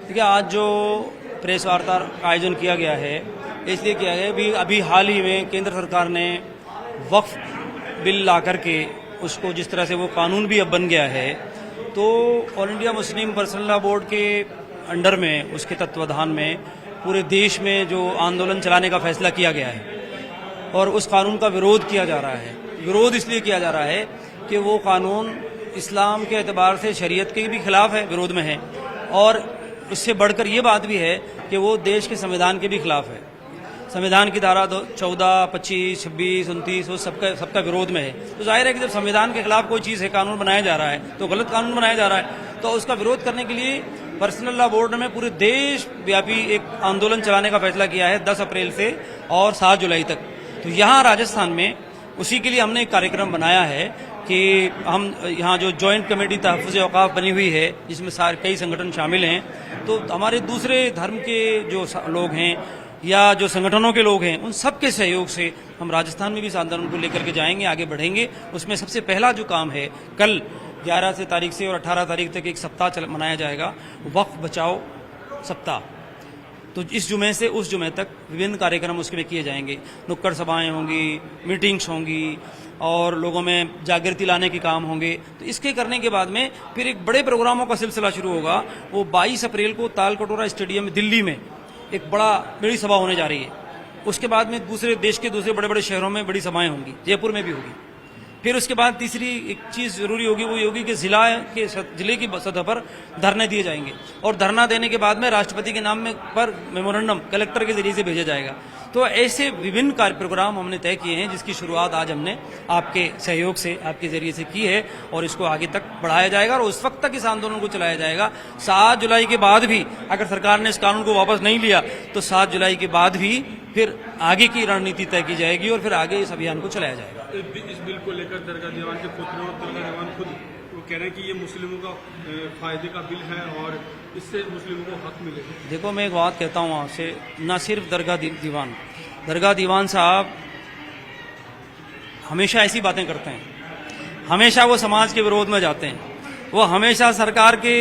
देखिए, आज जो प्रेस वार्ता का आयोजन किया गया है इसलिए किया गया है अभी हाल ही में केंद्र सरकार ने वक्फ बिल ला करके उसको जिस तरह से वो कानून भी अब बन गया है, तो all India Muslim personal law board के अंडर में, उसके तत्वाधान में पूरे देश में जो आंदोलन चलाने का फैसला किया गया है और उस कानून का विरोध किया जा रहा है। विरोध इसलिए किया जा रहा है कि वो कानून इस्लाम के एतबार से शरीयत के भी खिलाफ है, विरोध में है, और इससे बढ़कर ये बात भी है कि वो देश के संविधान के भी खिलाफ है। संविधान की धारा 14, 25, 26, 29 वो सबका विरोध में है। तो जाहिर है कि जब संविधान के खिलाफ कोई चीज़ है, कानून बनाया जा रहा है, तो गलत कानून बनाया जा रहा है, तो उसका विरोध करने के लिए पर्सनल लॉ बोर्ड ने पूरे देश व्यापी एक आंदोलन चलाने का फैसला किया है 10 अप्रैल से और 7 जुलाई तक। तो यहाँ राजस्थान में उसी के लिए हमने एक कार्यक्रम बनाया है कि हम यहाँ जो जॉइंट कमेटी तहफ़्फ़ुज़ औक़ाफ़ बनी हुई है, जिसमें कई संगठन शामिल हैं, तो हमारे दूसरे धर्म के जो लोग हैं या जो संगठनों के लोग हैं, उन सब के सहयोग से हम राजस्थान में भी इस आंदोलन को लेकर के जाएंगे, आगे बढ़ेंगे। उसमें सबसे पहला जो काम है, कल 11 से तारीख से और 18 तारीख तक एक सप्ताह मनाया जाएगा, वक्फ बचाओ सप्ताह। तो इस जुमे से उस जुमे तक विभिन्न कार्यक्रम उसमें किए जाएंगे। नुक्कड़ सभाएं होंगी, मीटिंग्स होंगी और लोगों में जागृति लाने के काम होंगे। तो इसके करने के बाद में फिर एक बड़े प्रोग्रामों का सिलसिला शुरू होगा। वो 22 अप्रैल को तालकटोरा स्टेडियम में दिल्ली में एक बड़ी सभा होने जा रही है। उसके बाद में देश के दूसरे बड़े बड़े शहरों में बड़ी सभाएं होंगी, जयपुर में भी होगी। फिर उसके बाद तीसरी एक चीज़ जरूरी होगी, वो होगी कि जिले की सतह पर धरने दिए जाएंगे और धरना देने के बाद में राष्ट्रपति के नाम में पर मेमोरेंडम कलेक्टर के जरिए से भेजा जाएगा। तो ऐसे विभिन्न प्रोग्राम हमने तय किए हैं, जिसकी शुरुआत आज हमने आपके सहयोग से, आपके जरिए से की है और इसको आगे तक बढ़ाया जाएगा और उस वक्त तक इस आंदोलन को चलाया जाएगा। 7 जुलाई के बाद भी अगर सरकार ने इस कानून को वापस नहीं लिया तो 7 जुलाई के बाद भी फिर आगे की रणनीति तय की जाएगी और फिर आगे इस अभियान को चलाया जाएगा। इस बिल को लेकर दरगाह दीवान के पुत्र और दरगाह दीवान खुद वो कह रहे हैं कि ये मुस्लिमों का फायदे का बिल है और इससे मुस्लिमों को हक मिलेगा। देखो, मैं एक बात कहता हूँ आपसे, न सिर्फ दरगाह दीवान साहब हमेशा ऐसी बातें करते हैं, हमेशा वो समाज के विरोध में जाते हैं, वो हमेशा सरकार के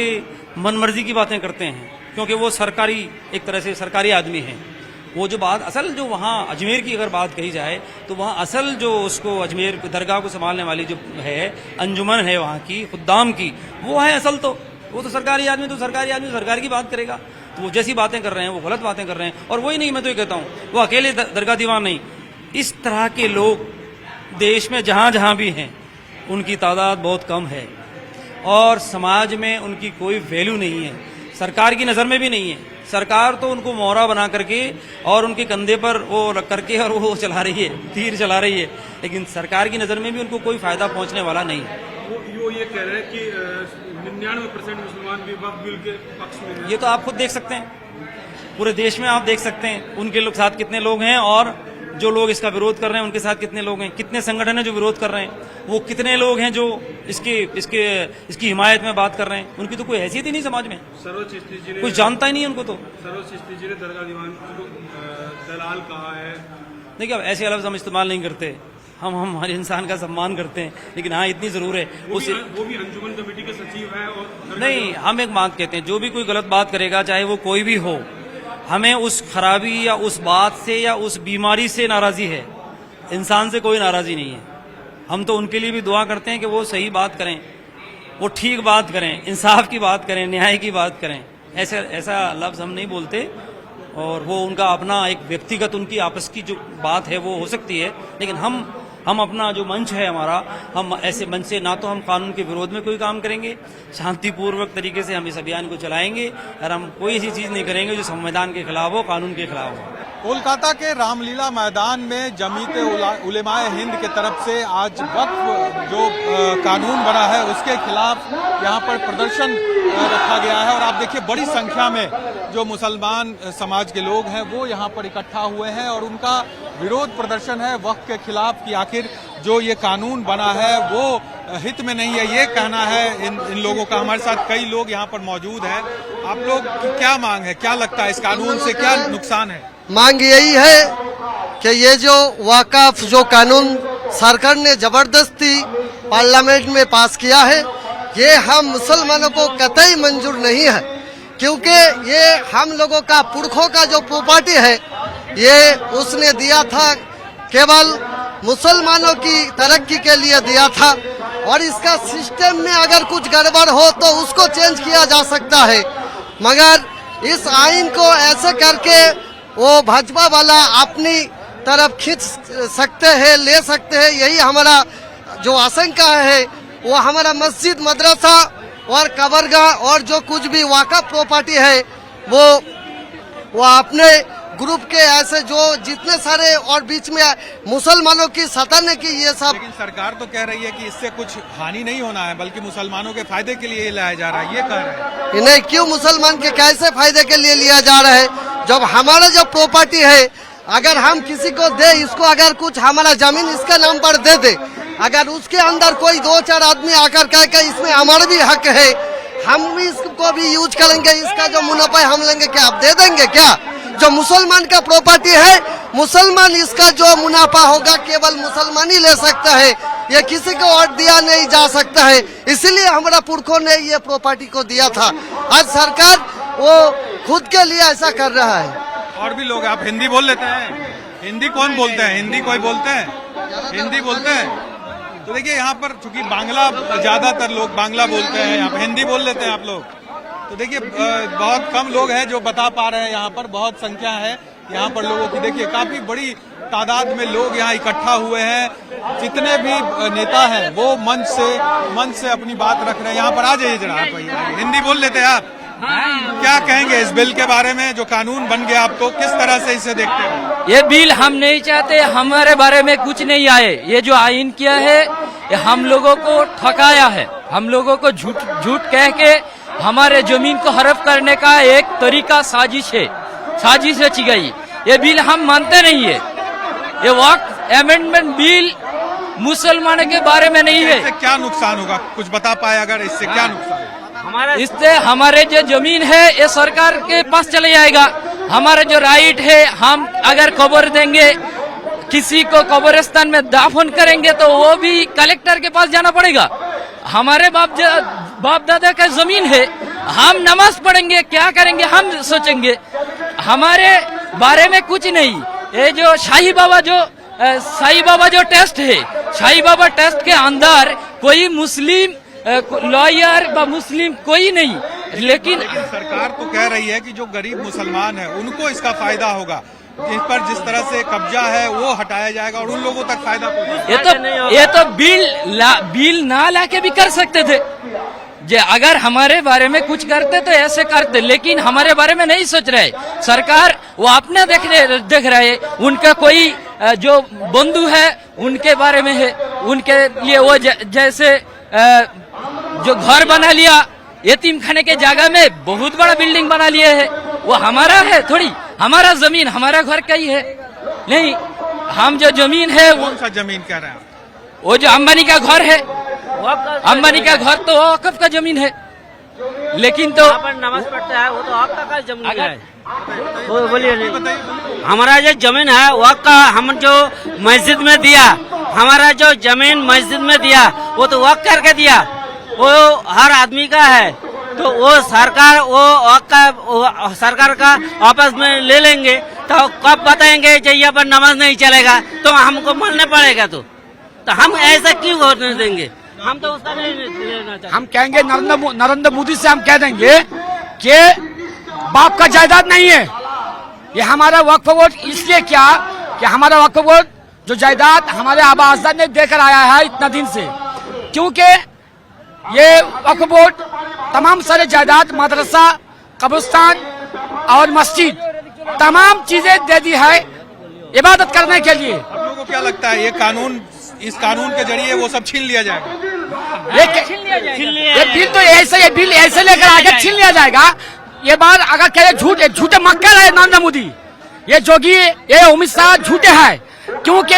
मनमर्जी की बातें करते हैं, क्योंकि वो एक तरह से सरकारी आदमी हैं। वो जो बात असल जो वहाँ अजमेर की अगर बात कही जाए तो वहाँ असल जो उसको अजमेर दरगाह को संभालने वाली जो है अंजुमन है वहाँ की खुद्दाम की, वो है असल। तो वो तो सरकारी आदमी सरकार की बात करेगा। तो वो जैसी बातें कर रहे हैं वो गलत बातें कर रहे हैं। और वही नहीं, मैं तो ये कहता हूँ वो अकेले दरगाह दीवान नहीं, इस तरह के लोग देश में जहाँ जहाँ भी हैं उनकी तादाद बहुत कम है और समाज में उनकी कोई वैल्यू नहीं है, सरकार की नज़र में भी नहीं है। सरकार तो उनको मोहरा बना करके और उनके कंधे पर वो रख करके और वो चला रही है, तीर चला रही है, लेकिन सरकार की नज़र में भी उनको कोई फायदा पहुंचने वाला नहीं है। वो ये कह रहे हैं कि 99% मुसलमान भी वक्फ बिल के पक्ष में हैं। ये तो आप खुद देख सकते हैं, पूरे देश में आप देख सकते हैं उनके साथ कितने लोग हैं और जो लोग इसका विरोध कर रहे हैं उनके साथ कितने लोग हैं, कितने संगठन हैं जो विरोध कर रहे हैं, वो कितने लोग हैं जो इसकी हिमायत में बात कर रहे हैं। उनकी तो कोई हैसियत ही नहीं समाज में, कुछ जानता ही नहीं उनको। तो सरोज चिश्ती जी ने दरगाह दीवान को दलाल कहा है। देखिए, अब ऐसे लफ्ज़ हम इस्तेमाल नहीं करते, हम हमारे इंसान का सम्मान करते हैं, लेकिन हाँ इतनी ज़रूर है वो भी अंजुमन कमेटी के सचिव है। और नहीं, हम एक बात कहते हैं, जो भी कोई गलत बात करेगा, चाहे वो कोई भी हो, हमें उस खराबी या उस बात से या उस बीमारी से नाराज़ी है, इंसान से कोई नाराज़ी नहीं है। हम तो उनके लिए भी दुआ करते हैं कि वो सही बात करें, वो ठीक बात करें, इंसाफ की बात करें, न्याय की बात करें। ऐसा लफ्ज़ हम नहीं बोलते और वो उनका अपना एक व्यक्तिगत उनकी आपस की जो बात है वो हो सकती है, लेकिन हम अपना जो मंच है हमारा, हम ऐसे मंच से ना तो हम कानून के विरोध में कोई काम करेंगे, शांतिपूर्वक तरीके से हम इस अभियान को चलाएंगे और हम कोई ऐसी चीज़ नहीं करेंगे जो संविधान के खिलाफ हो, कानून के खिलाफ हो। कोलकाता के रामलीला मैदान में जमीयत उलेमाए हिंद के तरफ से आज वक्फ जो कानून बना है उसके खिलाफ यहाँ पर प्रदर्शन रखा गया है और आप देखिए बड़ी संख्या में जो मुसलमान समाज के लोग हैं वो यहाँ पर इकट्ठा हुए हैं और उनका विरोध प्रदर्शन है वक्फ के खिलाफ कि आखिर जो ये कानून बना है वो हित में नहीं है, ये कहना है इन लोगों का। हमारे साथ कई लोग यहाँ पर मौजूद हैं। आप लोग की क्या मांग है, क्या लगता है इस कानून से क्या नुकसान है? मांग यही है कि ये जो वक्फ जो कानून सरकार ने जबरदस्ती पार्लियामेंट में पास किया है, ये हम मुसलमानों को कतई मंजूर नहीं है। क्योंकि ये हम लोगों का पुरखों का जो प्रॉपर्टी है ये उसने दिया था, केवल मुसलमानों की तरक्की के लिए दिया था, और इसका सिस्टम में अगर कुछ गड़बड़ हो तो उसको चेंज किया जा सकता है, मगर इस आइन को ऐसे करके वो भाजपा वाला अपनी तरफ खींच सकते हैं, ले सकते हैं। यही हमारा जो आशंका है। वो हमारा मस्जिद, मदरसा और कबरगाह और जो कुछ भी वाक़फ प्रॉपर्टी है वो अपने ग्रुप के ऐसे जो जितने सारे, और बीच में मुसलमानों की सताने की ये सब। लेकिन सरकार तो कह रही है कि इससे कुछ हानि नहीं होना है, बल्कि मुसलमानों के फायदे के लिए लाया जा रहा है, ये कह रहे हैं। नहीं, क्यों मुसलमान के कैसे फायदे के लिए लिया जा रहा है? जब हमारा जो प्रॉपर्टी है अगर हम किसी को दे, इसको अगर कुछ हमारा जमीन इसके नाम पर दे दे, अगर उसके अंदर कोई 2-4 आदमी आकर कह के इसमें हमारा भी हक है, हम भी इसको भी यूज करेंगे, इसका जो मुनाफा हम लेंगे, क्या आप दे देंगे? क्या जो मुसलमान का प्रॉपर्टी है, मुसलमान इसका जो मुनाफा होगा केवल मुसलमान ही ले सकता है, ये किसी को और दिया नहीं जा सकता है। इसीलिए हमारा पुरखों ने ये प्रॉपर्टी को दिया था। आज सरकार वो खुद के लिए ऐसा कर रहा है। और भी लोग, आप हिंदी बोल लेते हैं? हिंदी कौन बोलते हैं? हिंदी कोई बोलते हैं? हिंदी बोलते हैं? तो देखिए यहाँ पर चूंकि बांग्ला, ज्यादातर लोग बांग्ला बोलते हैं, यहाँ पर हिंदी बोल लेते हैं आप लोग। तो देखिए बहुत कम लोग हैं जो बता पा रहे हैं। यहाँ पर बहुत संख्या है यहाँ पर लोगों की। देखिए काफी बड़ी तादाद में लोग यहाँ इकट्ठा हुए हैं। जितने भी नेता हैं वो मंच से अपनी बात रख रहे हैं। यहाँ पर आ जाइए जरा, आप हिंदी बोल लेते हैं आप? क्या कहेंगे इस बिल के बारे में जो कानून बन गया, आपको किस तरह से इसे देखते हैं? ये बिल हम नहीं चाहते, हमारे बारे में कुछ नहीं आए। ये जो आइन किया है ये हम लोगों को ठकाया है, हम लोगों को झूठ कह के हमारे जमीन को हड़प करने का एक तरीका साजिश रची गई। ये बिल हम मानते नहीं है। ये वक्त अमेंडमेंट बिल मुसलमानों के बारे में नहीं है। इससे क्या नुकसान होगा, कुछ बता पाए अगर? इससे क्या नुकसान? इससे हमारे जो जमीन है ये सरकार के पास चले जाएगा। हमारा जो राइट है, हम अगर कब्र देंगे, किसी को कब्रिस्तान में दाफन करेंगे तो वो भी कलेक्टर के पास जाना पड़ेगा। हमारे बाप दादा का जमीन है, हम नमाज पढ़ेंगे, क्या करेंगे हम सोचेंगे। हमारे बारे में कुछ नहीं। ये जो साईं बाबा जो टेस्ट है, साईं बाबा टेस्ट के अंदर कोई मुस्लिम लॉयर व मुस्लिम कोई नहीं। लेकिन सरकार तो कह रही है कि जो गरीब मुसलमान है उनको इसका फायदा होगा, जिस पर जिस तरह से कब्जा है वो हटाया जाएगा और उन लोगों तक फायदा पहुंचेगा। ये तो बिल ना लाके भी कर सकते थे। जे अगर हमारे बारे में कुछ करते तो ऐसे करते, लेकिन हमारे बारे में नहीं सोच रहे। सरकार वो अपने देख रहे। उनका कोई जो बंधु है उनके बारे में है, उनके लिए वो जैसे जो घर बना लिया, यतीम खाने के जगह में बहुत बड़ा बिल्डिंग बना लिया है। वो हमारा है थोड़ी, हमारा जमीन हमारा घर का ही है। नहीं, हम जो जमीन है वो कौन सा जमीन कह रहे हैं? वो जो अंबानी का घर है, अंबानी का घर तो वक़्फ़ का जमीन है। लेकिन तो नमाज पढ़ता है वो तो आपका जमीन है। वो बोलिए नहीं, हमारा जो जमीन है वक़्फ़ का, हम जो मस्जिद में दिया, हमारा जो जमीन मस्जिद में दिया वो तो वक़्फ़ करके दिया, वो हर आदमी का है। तो वो सरकार का आपस में ले लेंगे तो कब बताएंगे कि यहाँ पर नमाज नहीं चलेगा, तो हमको मानना पड़ेगा। तो हम ऐसा क्यों होने देंगे? हम तो उसका नहीं लेना चाहते। हम कहेंगे नरेंद्र मोदी से हम कह देंगे कि बाप का जायदाद नहीं है ये हमारा वक्फ बोर्ड। इसलिए क्या कि हमारा वक्फ बोर्ड जो जायदाद हमारे आबा अजदाद ने देकर आया है इतना दिन से, क्योंकि ये वक्फ बोर्ड तमाम सारे जायदाद, मदरसा, कब्रिस्तान और मस्जिद, तमाम चीजें दे दी है इबादत करने के लिए। आप लोगों को क्या लगता है ये कानून, इस कानून के जरिए वो सब छीन लिया जाएगा? ये बिल ऐसे लेकर आगे छीन लिया जाएगा। ये बात अगर कहे झूठे मक्कर है नरेंद्र मोदी, ये जोगी, ये अमित शाह झूठे हैं, क्योंकि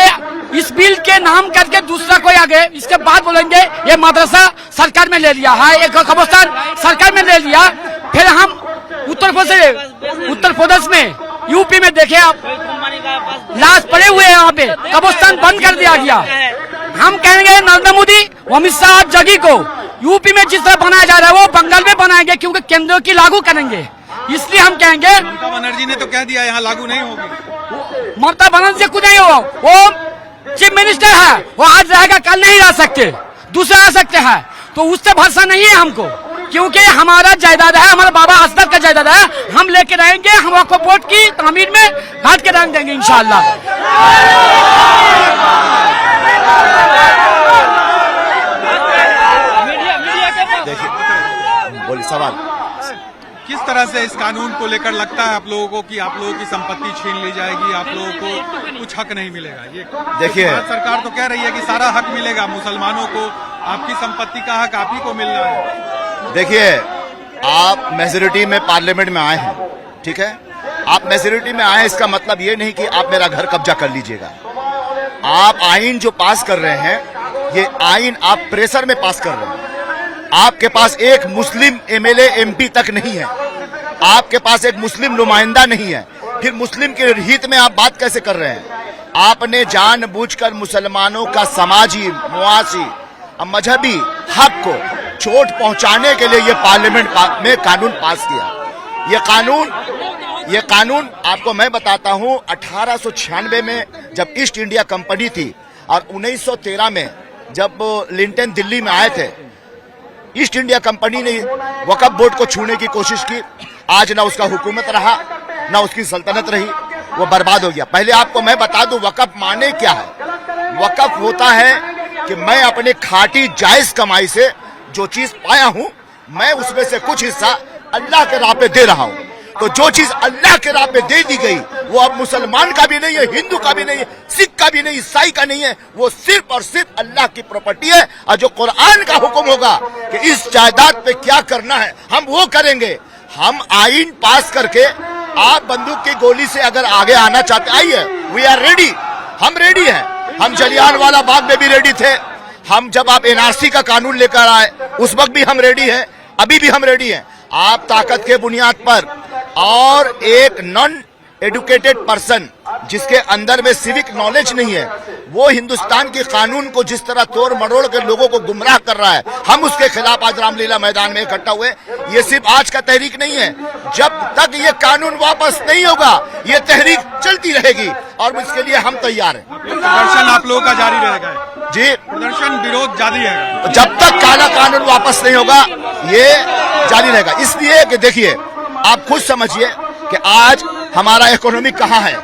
इस बिल के नाम करके दूसरा कोई आगे इसके बाद बोलेंगे ये मदरसा सरकार में ले लिया है, एक कब्रिस्तान सरकार में ले लिया। फिर हम उत्तर प्रदेश में, यूपी में देखे आप, लाश पड़े हुए हैं, यहाँ पे कब्रिस्तान बंद कर दिया गया। हम कहेंगे नरेंद्र मोदी, अमित शाह, जगी को यूपी में जिस तरह बनाया जा रहा है वो बंगाल में बनाएंगे, क्योंकि केंद्र की लागू करेंगे। इसलिए हम कहेंगे ममता बनर्जी ने तो कह दिया यहाँ लागू नहीं होगी। ममता बनर्जी खुद नहीं हो, वो चीफ मिनिस्टर है, वो आज रहेगा कल नहीं रह सकते, दूसरे आ सकते हैं, तो उससे भरोसा नहीं है हमको, क्योंकि हमारा जायदाद है, हमारा बाबा असदर का जायदाद है, हम लेके रहेंगे, हम आपको वोट की तामीर में घाट के रंग देंगे इंशाअल्लाह। देखिए बोलिए सवाल। किस तरह से इस कानून को लेकर लगता है आप लोगों को कि आप लोगों की संपत्ति छीन ली जाएगी, आप लोगों को कुछ हक नहीं मिलेगा? ये देखिए, भारत सरकार तो कह रही है कि सारा हक मिलेगा मुसलमानों को, आपकी संपत्ति का हक आप ही को मिलना है। देखिए, आप मेजोरिटी में पार्लियामेंट में आए हैं, ठीक है, आप मेजोरिटी में आए, इसका मतलब ये नहीं कि आप मेरा घर कब्जा कर लीजिएगा। आप आइन जो पास कर रहे हैं, ये आइन आप प्रेशर में पास कर रहे हैं। आपके पास एक मुस्लिम एमएलए एमपी तक नहीं है, आपके पास एक मुस्लिम नुमाइंदा नहीं है, फिर मुस्लिम के हित में आप बात कैसे कर रहे हैं? आपने जानबूझकर मुसलमानों का समाजी, मुआसी और मजहबी हक को चोट पहुंचाने के लिए ये पार्लियामेंट में कानून पास किया। ये कानून आपको मैं बताता हूं, 1896 में जब ईस्ट इंडिया कंपनी थी और 1913 में जब लिंटन दिल्ली में आए थे, ईस्ट इंडिया कंपनी ने वक्फ बोर्ड को छूने की कोशिश की। आज ना उसका हुकूमत रहा, ना उसकी सल्तनत रही, वो बर्बाद हो गया। पहले आपको मैं बता दूं वक्फ माने क्या है। वक्फ होता है कि मैं अपने खाटी जायज कमाई से जो चीज पाया हूं, मैं उसमें से कुछ हिस्सा अल्लाह के राह पे दे रहा हूं। तो जो चीज अल्लाह के राह पे दे दी गई, वो अब मुसलमान का भी नहीं है, हिंदू का भी नहीं है, सिख का भी नहीं, ईसाई का नहीं है, वो सिर्फ और सिर्फ अल्लाह की प्रॉपर्टी है। और जो कुरान का हुक्म होगा कि इस जायदाद पे क्या करना है, हम वो करेंगे। हम आइन पास करके, आप बंदूक की गोली से अगर आगे आना चाहते, आइए, वी आर रेडी, हम रेडी हैं। हम जलियांवाला बाग में भी रेडी थे, हम जब आप एनआरसी का कानून लेकर आए उस वक्त भी हम रेडी हैं, अभी भी हम रेडी हैं। आप ताकत के बुनियाद पर और एक नॉन एडुकेटेड पर्सन जिसके अंदर में सिविक नॉलेज नहीं है, वो हिंदुस्तान के कानून को जिस तरह तोड़ मरोड़ कर लोगों को गुमराह कर रहा है, हम उसके खिलाफ आज रामलीला मैदान में इकट्ठा हुए। ये सिर्फ आज का तहरीक नहीं है, जब तक ये कानून वापस नहीं होगा ये तहरीक चलती रहेगी और इसके लिए हम तैयार हैं। प्रदर्शन आप लोगों का जारी रहेगा जी, प्रदर्शन विरोध जारी रहेगा जब तक काला कानून वापस नहीं होगा, ये जारी रहेगा। इसलिए कि देखिए, आप खुद समझिए कि आज हमारा इकोनॉमी कहाँ है।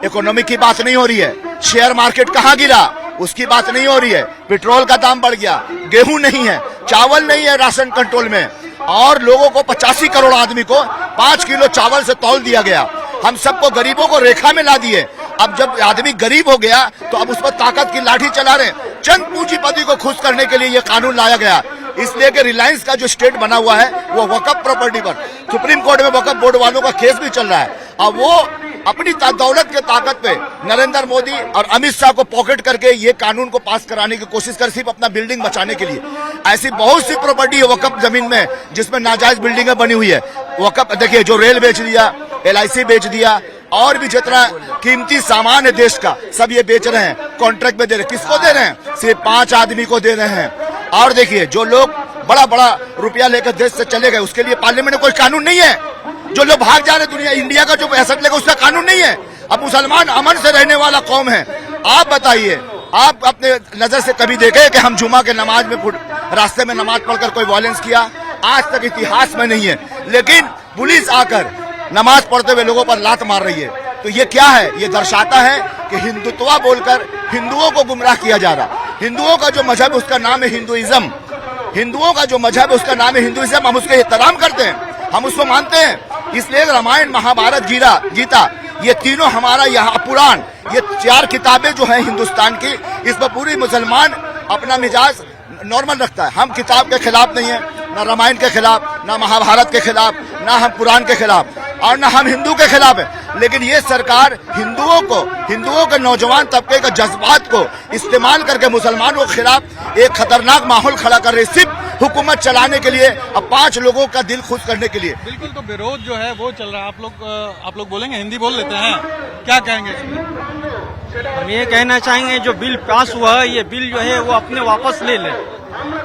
इकोनॉमी की बात नहीं हो रही है, शेयर मार्केट कहाँ गिरा उसकी बात नहीं हो रही है, पेट्रोल का दाम बढ़ गया, गेहूं नहीं है, चावल नहीं है राशन कंट्रोल में, और लोगों को 85 करोड़ आदमी को 5 किलो चावल से तौल दिया गया। हम सबको गरीबों को रेखा में ला दिए। अब जब आदमी गरीब हो गया तो अब उस पर ताकत की लाठी चला रहे। चंद पूंजीपति को खुश करने के लिए ये कानून लाया गया, इसलिए कि रिलायंस का जो स्टेट बना हुआ है वो वक्फ प्रॉपर्टी पर, सुप्रीम कोर्ट में वक्फ बोर्ड वालों का केस भी चल रहा है। अब वो अपनी दौलत के ताकत पे नरेंद्र मोदी और अमित शाह को पॉकेट करके ये कानून को पास कराने की कोशिश कर, सिर्फ अपना बिल्डिंग बचाने के लिए। ऐसी बहुत सी प्रॉपर्टी है वक्फ जमीन में जिसमें नाजायज बिल्डिंगें बनी हुई है। वक्फ देखिए, जो रेल बेच दिया, LIC बेच दिया, और भी जितना कीमती सामान है देश का सब ये बेच रहे हैं, कॉन्ट्रैक्ट में दे रहे हैं। किसको दे रहे हैं? सिर्फ 5 आदमी को दे रहे हैं। और देखिए, जो लोग बड़ा बड़ा रुपया लेकर देश से चले गए, उसके लिए पार्लियामेंट में कोई कानून नहीं है। जो लोग भाग जा रहे दुनिया, इंडिया का जो एसेट लेकर, उसका कानून नहीं है। अब मुसलमान अमन से रहने वाला कौम है। आप बताइए, आप अपने नजर से कभी देखे कि हम जुमा के नमाज में रास्ते में नमाज पढ़कर कोई वायलेंस किया? आज तक इतिहास में नहीं है। लेकिन पुलिस आकर नमाज पढ़ते हुए लोगों पर लात मार रही है, तो ये क्या है? ये दर्शाता है कि हिंदुत्व बोलकर हिंदुओं को गुमराह किया जा रहा। हिंदुओं का जो मजहब उसका नाम है हिंदुइज्म, हिंदुओं का जो मजहब है उसका नाम है हिंदुइज्म। हम उसका एहतराम करते हैं, हम उसको मानते हैं। इसलिए रामायण, महाभारत, गीता, ये तीनों हमारा यहाँ पुराण, ये 4 किताबें जो हैं हिंदुस्तान की, इस पर पूरी मुसलमान अपना मिजाज नॉर्मल रखता है। हम किताब के खिलाफ नहीं है, ना रामायण के खिलाफ, ना महाभारत के खिलाफ, ना हम पुराण के खिलाफ, और ना हम हिंदू के खिलाफ है। लेकिन ये सरकार हिंदुओं के नौजवान तबके के जज्बात को इस्तेमाल करके मुसलमानों के खिलाफ एक खतरनाक माहौल खड़ा कर रही, सिर्फ हुकूमत चलाने के लिए, अब 5 लोगों का दिल खुश करने के लिए। बिल्कुल, तो विरोध जो है वो चल रहा है। आप लोग बोलेंगे, हिंदी बोल लेते हैं, क्या कहेंगे? हम ये कहना चाहेंगे, जो बिल पास हुआ है, ये बिल जो है वो अपने वापस ले लें,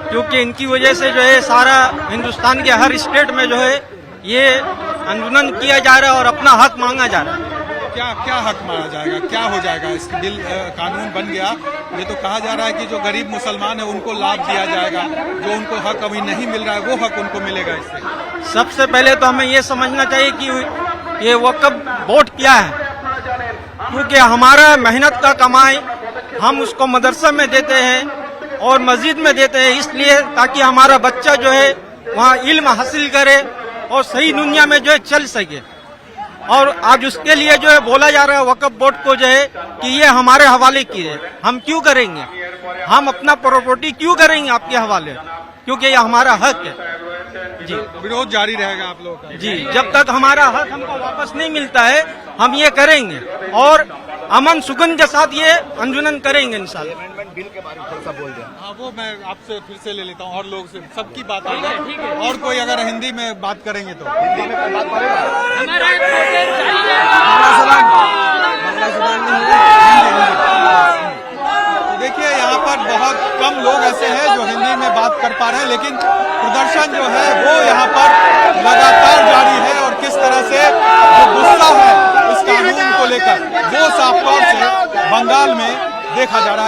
क्योंकि इनकी वजह से जो है सारा हिंदुस्तान के हर स्टेट में जो है ये आंदोलन किया जा रहा है और अपना हक मांगा जा रहा है। क्या क्या हक माना जाएगा, क्या हो जाएगा? इस बिल कानून बन गया, ये तो कहा जा रहा है कि जो गरीब मुसलमान है उनको लाभ दिया जाएगा, जो उनको हक अभी नहीं मिल रहा है वो हक उनको मिलेगा इससे। सबसे पहले तो हमें ये समझना चाहिए कि ये वक्फ बोर्ड क्या है, क्योंकि हमारा मेहनत का कमाई हम उसको मदरसा में देते हैं और मस्जिद में देते हैं, इसलिए ताकि हमारा बच्चा जो है वहाँ इल्म हासिल करे और सही दुनिया में जो है चल सके। और आज उसके लिए जो है बोला जा रहा है वक्फ बोर्ड को जो है कि ये हमारे हवाले की है। हम क्यों करेंगे? हम अपना प्रॉपर्टी क्यों करेंगे आपके हवाले? क्योंकि ये हमारा हक है। जी, विरोध जारी रहेगा आप लोगों का? जी, जब तक हमारा हक हमको वापस नहीं मिलता है हम ये करेंगे और अमन सुकून के साथ ये आंदोलन करेंगे इंशाल्लाह। हाँ, वो मैं आपसे फिर से ले लेता हूँ और लोग से सबकी बात आ जाए, और कोई अगर हिंदी में बात करेंगे तो देखिए यहाँ पर बहुत कम लोग ऐसे हैं जो हिंदी में बात कर पा रहे हैं, लेकिन प्रदर्शन जो है वो यहाँ पर लगातार जारी है और किस तरह से जो गुस्सा है इस कानून को लेकर वो साफ तौर से बंगाल में देखा जा रहा है।